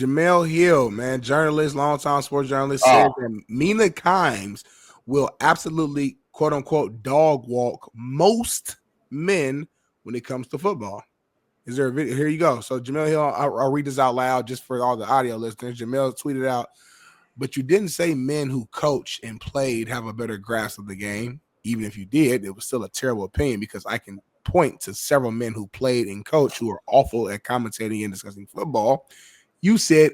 Jemele Hill, man, journalist, longtime sports journalist, says that Mina Kimes will absolutely, quote unquote, dog walk most men when it comes to football. Is there a video? Here you go. So Jemele Hill, I'll read this out loud just for all the audio listeners. Jemele tweeted out, but you didn't say men who coach and played have a better grasp of the game. Even if you did, it was still a terrible opinion because I can point to several men who played and coach who are awful at commentating and discussing football. You said,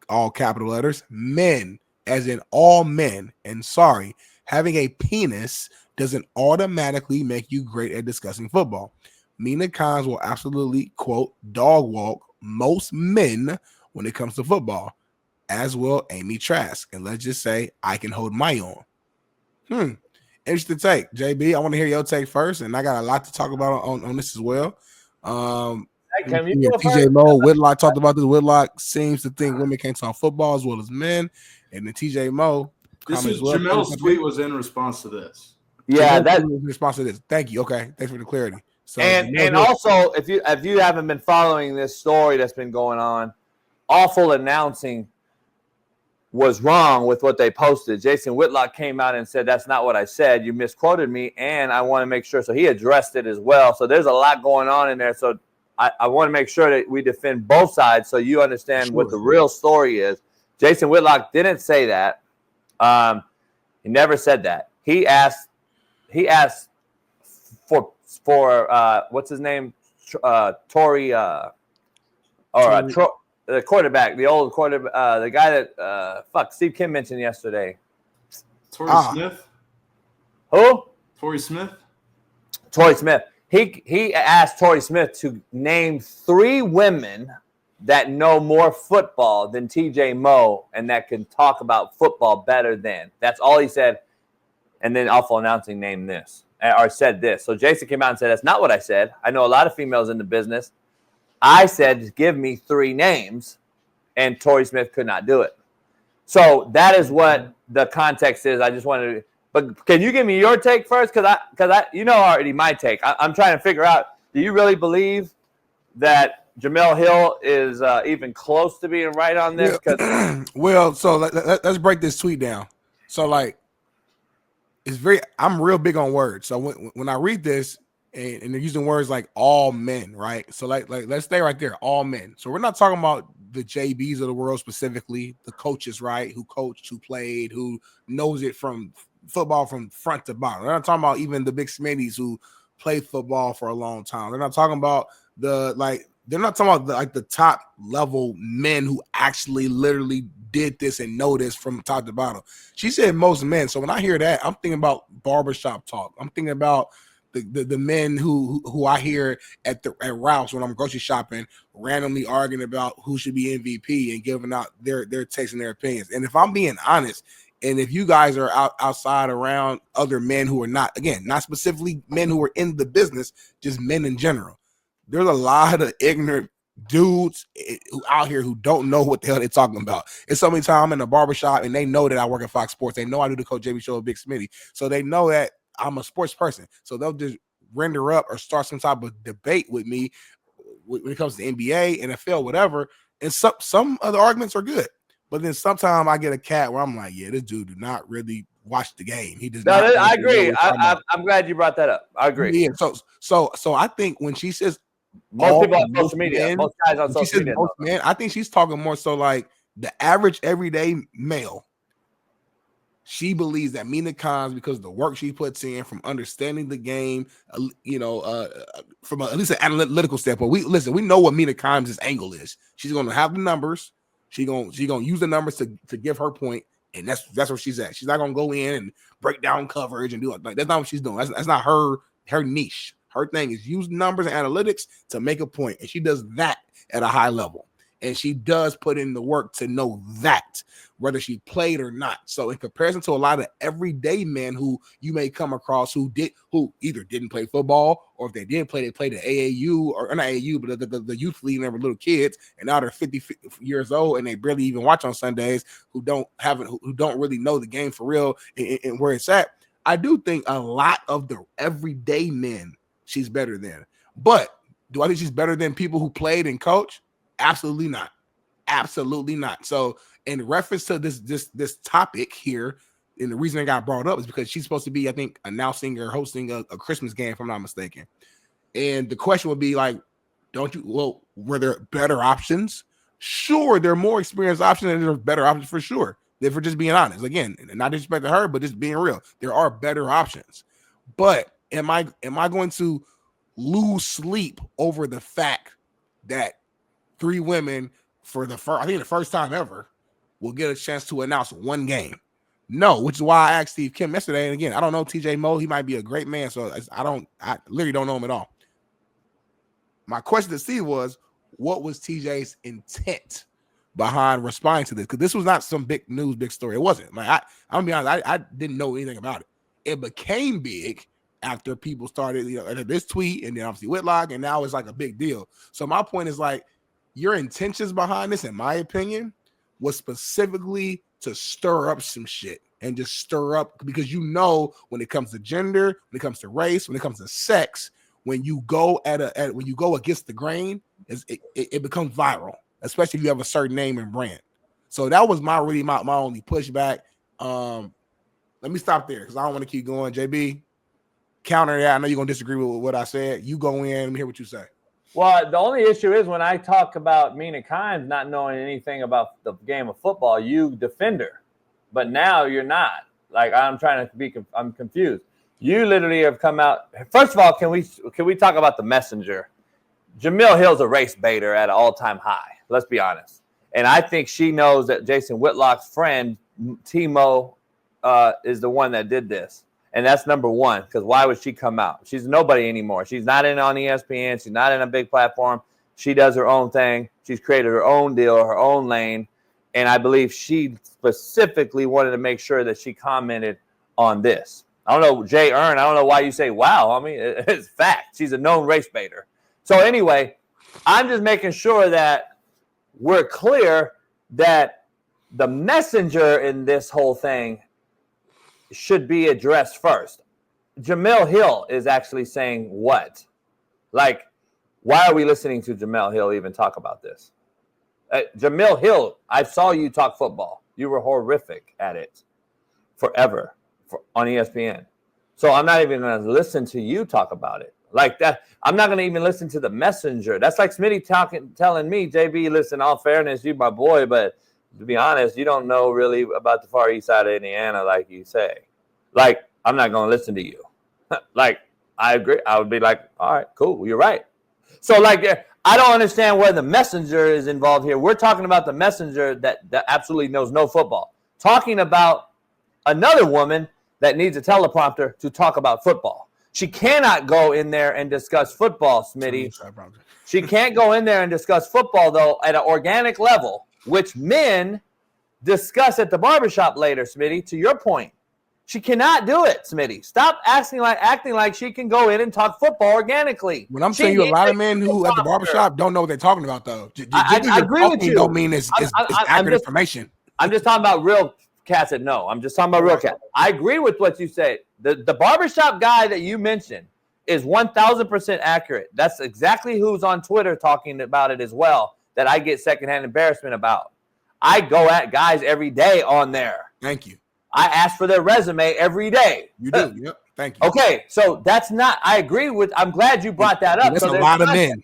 all capital letters, men, as in all men. And sorry, having a penis doesn't automatically make you great at discussing football. Mina Kimes will absolutely, quote, dog walk most men when it comes to football, as will Amy Trask. And let's just say I can hold my own. Interesting take, JB. I want to hear your take first, and I got a lot to talk about on this as well. TJ Mo, Whitlock talked about this. Whitlock seems to think women can't talk football as well as men, and then TJ Mo. Jemele's tweet was in response to this. Yeah, that's in response to this. Thank you. Okay, thanks for the clarity. So, and also, if you haven't been following this story that's been going on, Awful Announcing was wrong with what they posted. Jason Whitlock came out and said, that's not what I said. You misquoted me, and I want to make sure. So he addressed it as well. So there's a lot going on in there. So I want to make sure that we defend both sides so you understand what the real story is. Jason Whitlock didn't say that. He never said that. He asked for what's his name? Tory the quarterback, the old quarterback, the guy that Steve Kim mentioned yesterday. Tory Smith. Who? Tory Smith. Tory Smith. He asked Tory Smith to name 3 women that know more football than TJ Mo and that can talk about football better than. That's all he said. And then Awful Announcing named this or said this. So Jason came out and said, that's not what I said. I know a lot of females in the business. I said, give me 3 names, and Tory Smith could not do it. So that is what the context is. I just wanted to, but can you give me your take first? Because I you know already my take. I'm trying to figure out, do you really believe that Jemele Hill is even close to being right on this? Well, so let's break this tweet down. So I'm real big on words. So when I read this, and they're using words like all men, right? So like let's stay right there, all men. So we're not talking about the JBs of the world specifically, the coaches, right? Who coached, who played, who knows it from football from front to bottom. We're not talking about even the Big Smitties who played football for a long time. They're not talking about they're not talking about the top level men who actually literally did this and know this from top to bottom. She said most men. So when I hear that, I'm thinking about barbershop talk. I'm thinking about the men who I hear at Ralph's when I'm grocery shopping, randomly arguing about who should be MVP and giving out their takes and their opinions. And if I'm being honest, and if you guys are outside around other men who are not specifically men who are in the business, just men in general, there's a lot of ignorant dudes who out here who don't know what the hell they're talking about. It's so many times I'm in a barbershop and they know that I work at Fox Sports. They know I do the Coach JB show with Big Smitty. So they know that I'm a sports person. So they'll just render up or start some type of debate with me when it comes to NBA, NFL, whatever. And some other arguments are good. But then sometimes I get a cat where I'm like, yeah, this dude do not really watch the game. He does not. I agree. I'm glad you brought that up. I agree. Yeah. So I think when she says most people on social media, most guys on social media, most men, I think she's talking more so like the average everyday male. She believes that Mina Kimes, because of the work she puts in, from understanding the game, from at least an analytical standpoint. We know what Mina Kimes' angle is. She's going to have the numbers. She's going to use the numbers to give her point, and that's where she's at. She's not going to go in and break down coverage and do it. Like, that's not what she's doing. That's not her niche. Her thing is use numbers and analytics to make a point, and she does that at a high level. And she does put in the work to know that, whether she played or not. So in comparison to a lot of everyday men who you may come across who either didn't play football, or if they did play, they played at AAU, or not AAU, but the youth league, and they were little kids, and now they're 50 years old and they barely even watch on Sundays, who don't really know the game for real and where it's at. I do think a lot of the everyday men she's better than. But do I think she's better than people who played and coached? Absolutely not. Absolutely not. So in reference to this topic here, and the reason it got brought up is because she's supposed to be, I think, announcing or hosting a Christmas game, if I'm not mistaken. And the question would be like, were there better options? Sure, there are more experienced options and there are better options for sure. If we're just being honest, again, not disrespecting her, but just being real, there are better options. But am I going to lose sleep over the fact that 3 women for the first time ever will get a chance to announce one game? No, which is why I asked Steve Kim yesterday. And again, I don't know TJ Moe. He might be a great man, so I literally don't know him at all. My question to Steve was, what was TJ's intent behind responding to this? Because this was not some big news, big story. It wasn't. Like I'm gonna be honest, I didn't know anything about it. It became big after people started, this tweet, and then obviously Whitlock, and now it's like a big deal. So my point is like, your intentions behind this, in my opinion, was specifically to stir up some shit and just stir up, because when it comes to gender, when it comes to race, when it comes to sex, when you go when you go against the grain, it becomes viral, especially if you have a certain name and brand. So that was my only pushback. Let me stop there because I don't want to keep going. JB, counter that. I know you're gonna disagree with what I said. You go in. Let me hear what you say. Well, the only issue is when I talk about Mina Kimes not knowing anything about the game of football, you defend her, but now you're not. Like I'm confused. You literally have come out. First of all, can we talk about the messenger? Jemele Hill's a race baiter at an all-time high. Let's be honest. And I think she knows that Jason Whitlock's friend, Timo, is the one that did this. And that's number one, because why would she come out? She's nobody anymore. She's not on ESPN. She's not in a big platform. She does her own thing. She's created her own deal, her own lane. And I believe she specifically wanted to make sure that she commented on this. I don't know, Jay Earn, I don't know why you say, wow, homie. It's fact. She's a known race baiter. So anyway, I'm just making sure that we're clear that the messenger in this whole thing should be addressed first. Jemele Hill is actually saying what? Like, why are we listening to Jemele Hill even talk about this? Jemele Hill, I saw you talk football. You were horrific at it forever on ESPN. So I'm not even going to listen to you talk about it like that. I'm not going to even listen to the messenger. That's like Smitty telling me, JB, listen, all fairness, you my boy, but to be honest, you don't know really about the far east side of Indiana like you say. Like, I'm not going to listen to you. Like, I agree. I would be like, all right, cool. You're right. So, like, I don't understand where the messenger is involved here. We're talking about the messenger that absolutely knows no football. Talking about another woman that needs a teleprompter to talk about football. She cannot go in there and discuss football, Smitty. She can't go in there and discuss football, though, at an organic level, which men discuss at the barbershop later, Smitty, to your point. She cannot do it, Smitty. Stop acting like she can go in and talk football organically. When I'm saying you, a lot of men who at the barbershop don't know what they're talking about, though. I agree with you. Don't mean it's accurate information. I'm just talking about real cats that know. I'm just talking about real cats. I agree with what you said. The barbershop guy that you mentioned is 1,000% accurate. That's exactly who's on Twitter talking about it as well, that I get secondhand embarrassment about. I go at guys every day on there. Thank you. I ask for their resume every day. You do. Yep. Thank you. Okay, so that's not – I agree with – I'm glad you brought that up. That's a lot of men.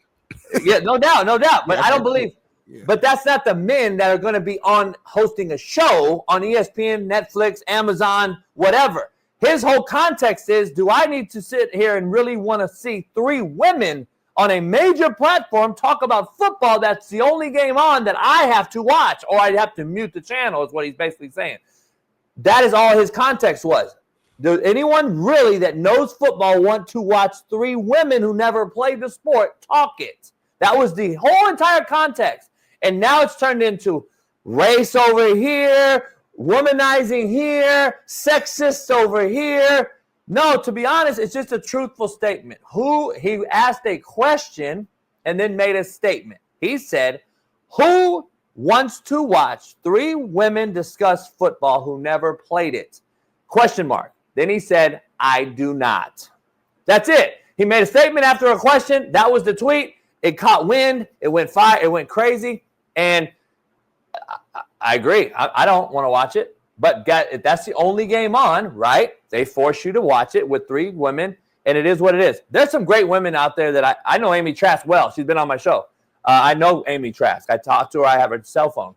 Yeah, no doubt. But I don't believe – Yeah. But that's not the men that are going to be on hosting a show on ESPN, Netflix, Amazon, whatever. His whole context is, do I need to sit here and really want to see 3 women on a major platform talk about football? That's the only game on that I have to watch, or I'd have to mute the channel is what he's basically saying. That is all his context was. Does anyone really that knows football want to watch 3 women who never played the sport talk it? That was the whole entire context. And now it's turned into race over here, womanizing here, sexist over here. No, to be honest, it's just a truthful statement. He asked a question and then made a statement. He said, who wants to watch 3 women discuss football who never played it? Question mark. Then he said, I do not. That's it. He made a statement after a question. That was the tweet. It caught wind. It went fire. It went crazy. And I agree. I don't want to watch it, but that's the only game on, right? They force you to watch it with 3 women, and it is what it is. There's some great women out there that I know Amy Trask well. She's been on my show. I know Amy Trask. I talked to her. I have her cell phone.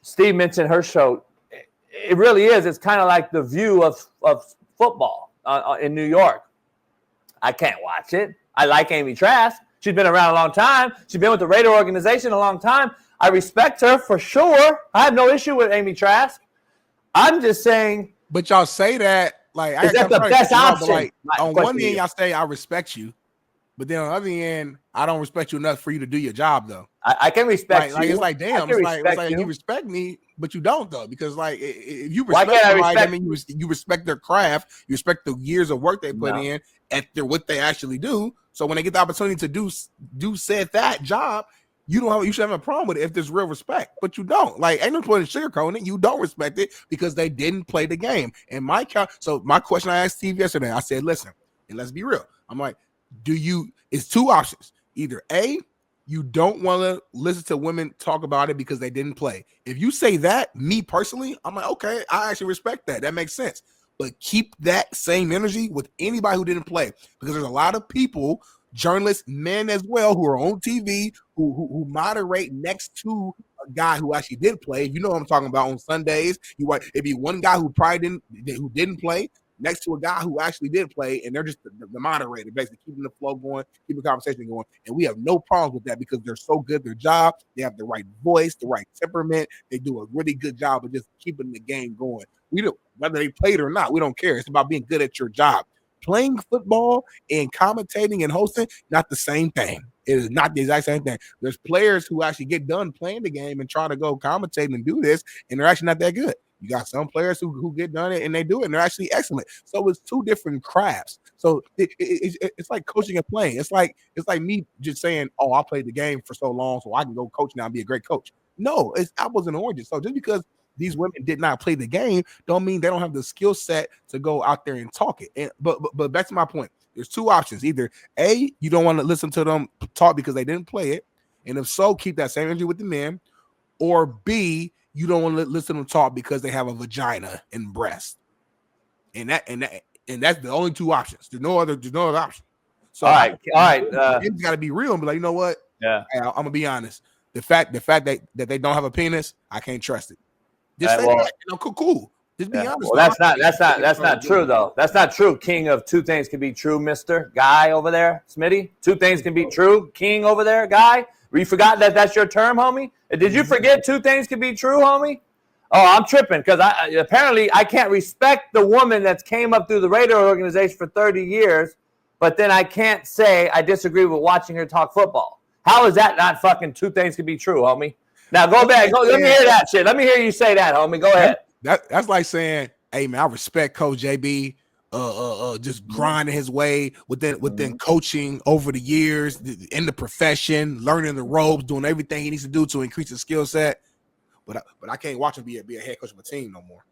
Steve mentioned her show. It really is. It's kind of like the View of football in New York. I can't watch it. I like Amy Trask. She's been around a long time. She's been with the Raider organization a long time. I respect her for sure. I have no issue with Amy Trask. I'm just saying. But y'all say that like is that the best option? Like, on one end, y'all say I respect you, but then on the other end, I don't respect you enough for you to do your job though. I can respect like, you. It's like damn. It's like you respect me, but you don't though, because like if you respect somebody, I mean you respect their craft, you respect the years of work they put in after what they actually do. So when they get the opportunity to do said that job, you should have a problem with it if there's real respect, but you don't. Like, ain't no point in sugarcoating it. You don't respect it because they didn't play the game. And my question I asked Steve yesterday, I said, listen, and let's be real. I'm like, it's 2 options. Either A, you don't want to listen to women talk about it because they didn't play. If you say that, me personally, I'm like, okay, I actually respect that. That makes sense. But keep that same energy with anybody who didn't play, because there's a lot of people, journalists, men as well, who are on TV, who moderate next to a guy who actually did play. You know what I'm talking about. On Sundays, it'd be one guy who didn't play next to a guy who actually did play, and they're just the moderator, basically keeping the flow going, keeping the conversation going. And we have no problems with that because they're so good at their job. They have the right voice, the right temperament. They do a really good job of just keeping the game going. Whether they played or not, we don't care. It's about being good at your job. Playing football and commentating and hosting, not the same thing. It is not the exact same thing. There's players who actually get done playing the game and try to go commentate and do this, and they're actually not that good. You got some players who get done it and they do it and they're actually excellent. So it's 2 different crafts. So it's like coaching and playing. It's like me just saying, oh, I played the game for so long, so I can go coach now and be a great coach. No, it's apples and oranges. So just because these women did not play the game don't mean they don't have the skill set to go out there and talk it. But back to my point, there's 2 options. Either A, you don't want to listen to them talk because they didn't play it, and if so, keep that same energy with the men. Or B, you don't want to listen to them talk because they have a vagina and breast. And that's the only 2 options. There's no other option. So all right. It's got to be real and be like, you know what? Yeah, I'm gonna be honest. The fact that they don't have a penis, I can't trust it. Just say that, cool. Just be honest. Well, that's not true though. That's not true. King of 2 things can be true, Mr. Guy over there, Smitty. 2 things can be true. King over there, Guy. You forgot that's your term, homie? Did you forget 2 things can be true, homie? Oh, I'm tripping because apparently I can't respect the woman that's came up through the Raider organization for 30 years, but then I can't say I disagree with watching her talk football. How is that not fucking 2 things can be true, homie? Now go back. Let me hear that shit. Let me hear you say that, homie. Go ahead. That's like saying, hey man, I respect Coach JB. Just grinding his way within coaching over the years in the profession, learning the ropes, doing everything he needs to do to increase his skill set. But I can't watch him be a head coach of a team no more.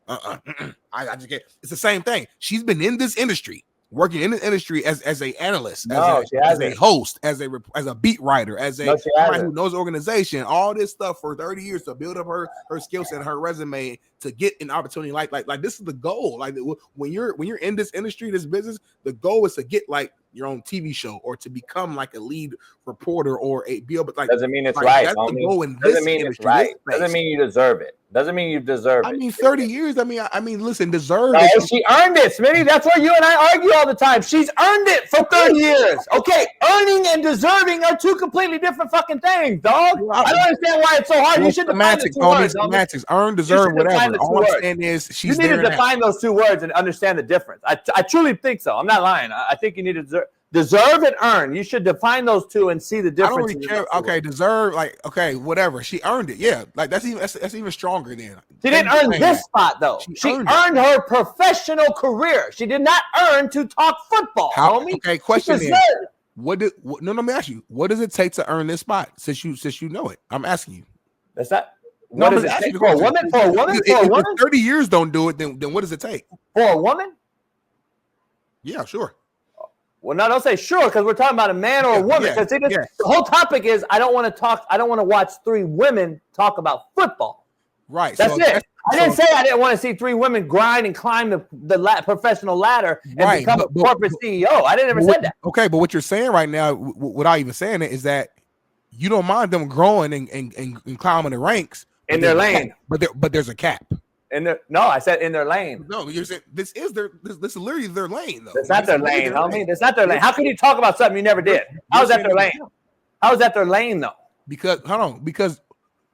I just can't. It's the same thing. She's been in this industry, working in the industry as an analyst, as a host, as a beat writer, as somebody who knows the organization, all this stuff for 30 years to build up her skill set and her resume to get an opportunity like this is the goal. Like when you're in this industry, this business, the goal is to get like your own TV show or to become like a lead reporter or be able to like. Doesn't mean it's right. That's the goal in doesn't mean it's right. Doesn't mean you deserve it. Doesn't mean you deserve it. I mean, 30 years. I mean, listen, deserve no, it. She earned it, Smitty. That's why you and I argue all the time. She's earned it for 30 years. Okay, earning and deserving are 2 completely different fucking things, dog. I don't understand why it's so hard. You should define the 2 words. Semantics, earn, deserve, whatever. All I'm saying is she's you need to define those 2 words and understand the difference. I truly think so. I'm not lying. I think you need to deserve and earn. You should define those 2 and see the difference. I don't really care. Okay, deserve, like, okay, whatever. She earned it. Yeah, like that's even stronger then. She didn't earn this spot though. She earned her professional career. She did not earn to talk football, homie. Okay, question is, no, let me ask you. What does it take to earn this spot? Since you know it, I'm asking you. That's not. What does it take for a woman? For a woman? If 30 years don't do it, then what does it take? For a woman? Yeah, sure. Well, no, don't say sure, because we're talking about a man or a woman. Because the whole topic is I don't want to watch 3 women talk about football. Right. That's it. I didn't say I didn't want to see 3 women grind and climb the professional ladder and become a corporate CEO. I didn't ever say that. Okay, but what you're saying right now, without even saying it, is that you don't mind them growing and climbing the ranks in their lane. But there's a cap. No, I said in their lane. No, you're saying this is literally their lane, though. It's not their lane, homie. It's not their lane. How can you talk about something you never did? How is that their lane? How is that their lane, though? Because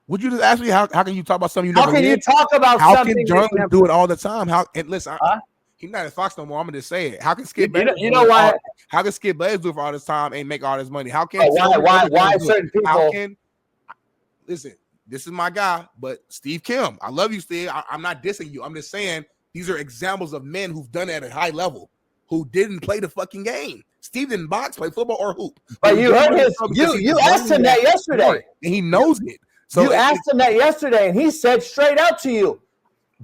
would you just ask me how can you talk about something you never did? How can you talk about something? How can journalists do it all the time? Listen, he's not at Fox no more. I'm gonna just say it. How can Skip Bayless? You know why? How can Skip Bayless do it for all this time and make all this money? How can why certain people? Listen, this is my guy, but Steve Kim, I love you, Steve. I'm not dissing you. I'm just saying these are examples of men who've done it at a high level, who didn't play the fucking game. Steve didn't box, play football, or hoop. But you heard you asked him that yesterday, and he knows it. So you asked him that yesterday, and he said straight out to you.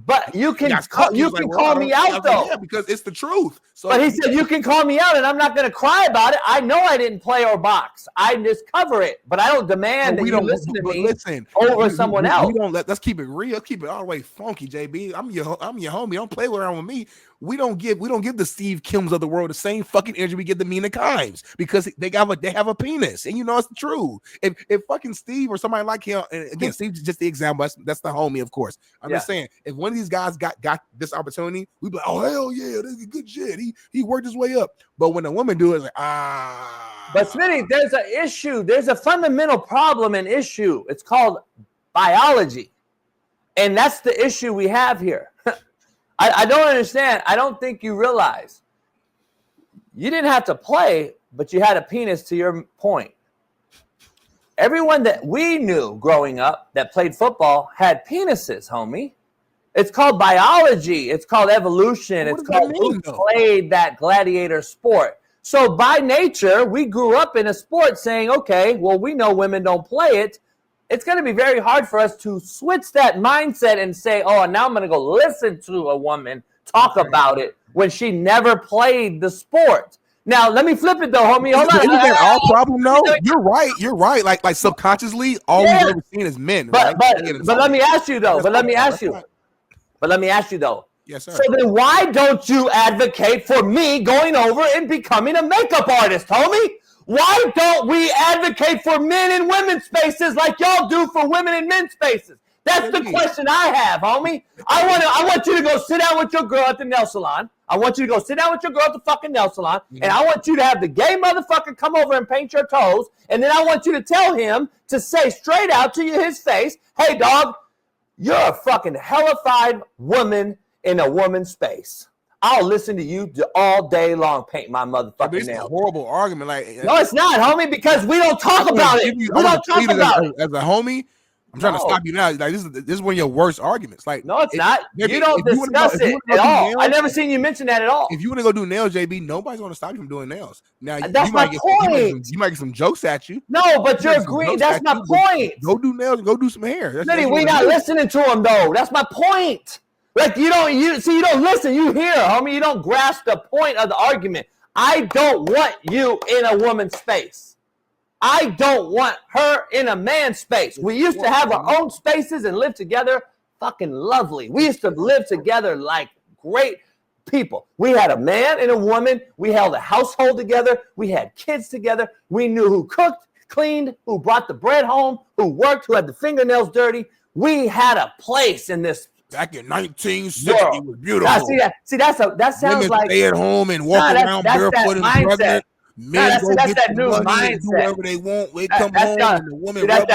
But you can call me out though, yeah, because it's the truth. So, but he said you can call me out, and I'm not going to cry about it. I know I didn't play or box. I just cover it, but I don't demand that you listen to me over someone else. We don't let's keep it real. Let's keep it all the way funky, JB. I'm your homie. Don't play around with me. We don't give the Steve Kims of the world the same fucking energy we give the Mina Kimes, because they have a penis, and you know it's true. If fucking Steve or somebody like him, and again, Steve's just the example. That's the homie, of course. I'm just saying, if one of these guys got this opportunity, we'd be like, oh hell yeah, this is good shit. He worked his way up. But when a woman do it, it's like But Smitty, there's an issue. There's a fundamental problem and issue. It's called biology, and that's the issue we have here. I don't understand. I don't think you realize you didn't have to play, but you had a penis, to your point. Everyone that we knew growing up that played football had penises, homie. It's called biology. It's called evolution. It's called who played that gladiator sport. So by nature, we grew up in a sport saying, okay, well, we know women don't play it. It's going to be very hard for us to switch that mindset and say, oh, now I'm going to go listen to a woman talk about it when she never played the sport. Now, let me flip it, though, homie. Hold on. Isn't that our problem, though? You're right. You're right. Like subconsciously, all we've ever seen is men. But let me ask you, though. But let me ask you, though. Yes, sir. So then why don't you advocate for me going over and becoming a makeup artist, homie? Why don't we advocate for men in women's spaces like y'all do for women in men's spaces? That's the question I have, homie. I want you to go sit down with your girl at the nail salon. I want you to go sit down with your girl at the fucking nail salon, and I want you to have the gay motherfucker come over and paint your toes, and then I want you to tell him to say straight out to his face, hey, dog, you're a fucking hellified woman in a woman's space. I'll listen to you all day long paint my motherfucking nails. It's a horrible argument. No, it's not, homie, because we don't talk about it. We don't talk about it. As a homie, I'm trying to stop you now. Like this is one of your worst arguments. Like no, it's not. You don't discuss it at all. I never seen you mention that at all. If you want to go do nails, JB, nobody's going to stop you from doing nails. Now that's my point. You might get some jokes at you. No, but you're agreeing. That's my point. Go do nails. Go do some hair. We're not listening to him though. That's my point. Like you don't listen, you hear, homie, you don't grasp the point of the argument. I don't want you in a woman's space. I don't want her in a man's space. We used to have our own spaces and live together fucking lovely. We used to live together like great people. We had a man and a woman. We held a household together. We had kids together. We knew who cooked, cleaned, who brought the bread home, who worked, who had the fingernails dirty. We had a place in this. Back in 1960, it was beautiful. That sounds women like stay at home and walk around barefoot and pregnant. Men that's that new mindset. Do whatever they want. They come home and the woman. That's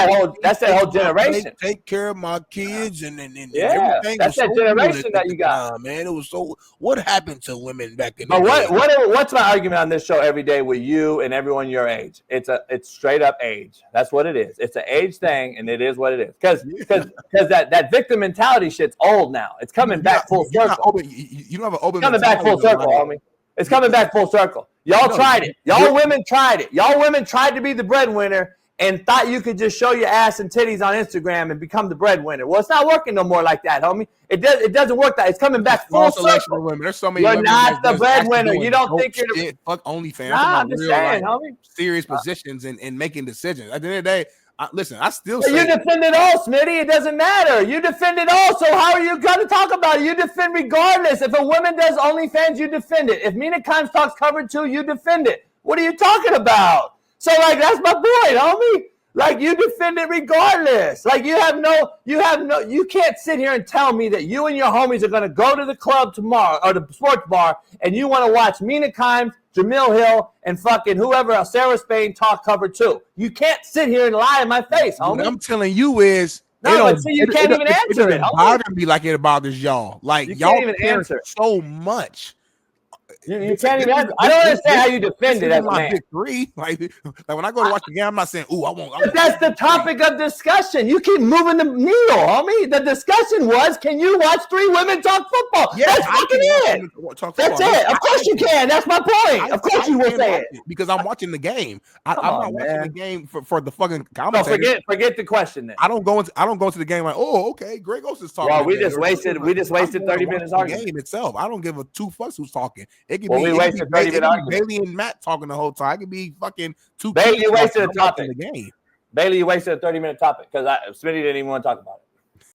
that whole generation. Take care of my kids and everything. That's that generation that you got. Man, it was so. What happened to women back in? But what's my argument on this show every day with you and everyone your age? It's straight up age. That's what it is. It's an age thing, and it is what it is. Because that victim mentality shit's old now. It's coming back full circle. You don't have an open. Coming back full circle, homie. It's coming back full circle. Y'all tried it. Y'all women tried it. Y'all women tried to be the breadwinner, and thought you could just show your ass and titties on Instagram and become the breadwinner. Well, it's not working no more like that, homie. It doesn't work that. It's coming back full circle. Women. There's so many. You're not the breadwinner. You don't think you're the fuck OnlyFans. I'm just saying, homie. Serious positions and making decisions. At the end of the day, listen, I still say you defend it all, Smitty. It doesn't matter. You defend it all. So how are you going to talk about it? You defend regardless. If a woman does OnlyFans, you defend it. If Mina Kimes talks covered too, you defend it. What are you talking about? So like that's my point, homie. Like you defend it regardless. Like you can't sit here and tell me that you and your homies are going to go to the club tomorrow or the sports bar and you want to watch Mina Kimes, Jemele Hill, and fucking whoever else, Sarah Spain talk cover too. You can't sit here and lie in my face, homie. What I'm telling you is you can't even answer it. It doesn't bother me like it bothers y'all. Like you y'all can't even care answer so much. You can't even answer. I don't understand how you defend it as a man. Big three. Like when I go to watch the game, I'm not saying, "Ooh, I won't." That's the topic of discussion. You keep moving the needle, homie. The discussion was, can you watch 3 women talk football? Yeah, that's fucking it. That's it. Of course you can. That's my point. Of course you will say it because I'm watching the game. I'm not watching the game for the fucking commentator. No, forget the question. Then I don't go into the game like, oh, okay, Greg Oaks is talking. Well, we just wasted 30 minutes arguing the game itself. I don't give a 2 fucks who's talking. It could we wasted 30 minutes arguing. Bailey and Matt talking the whole time. It could be fucking 2. Bailey, you wasted a topic. The game. Bailey, you wasted a 30-minute topic because Smitty didn't even want to talk about it.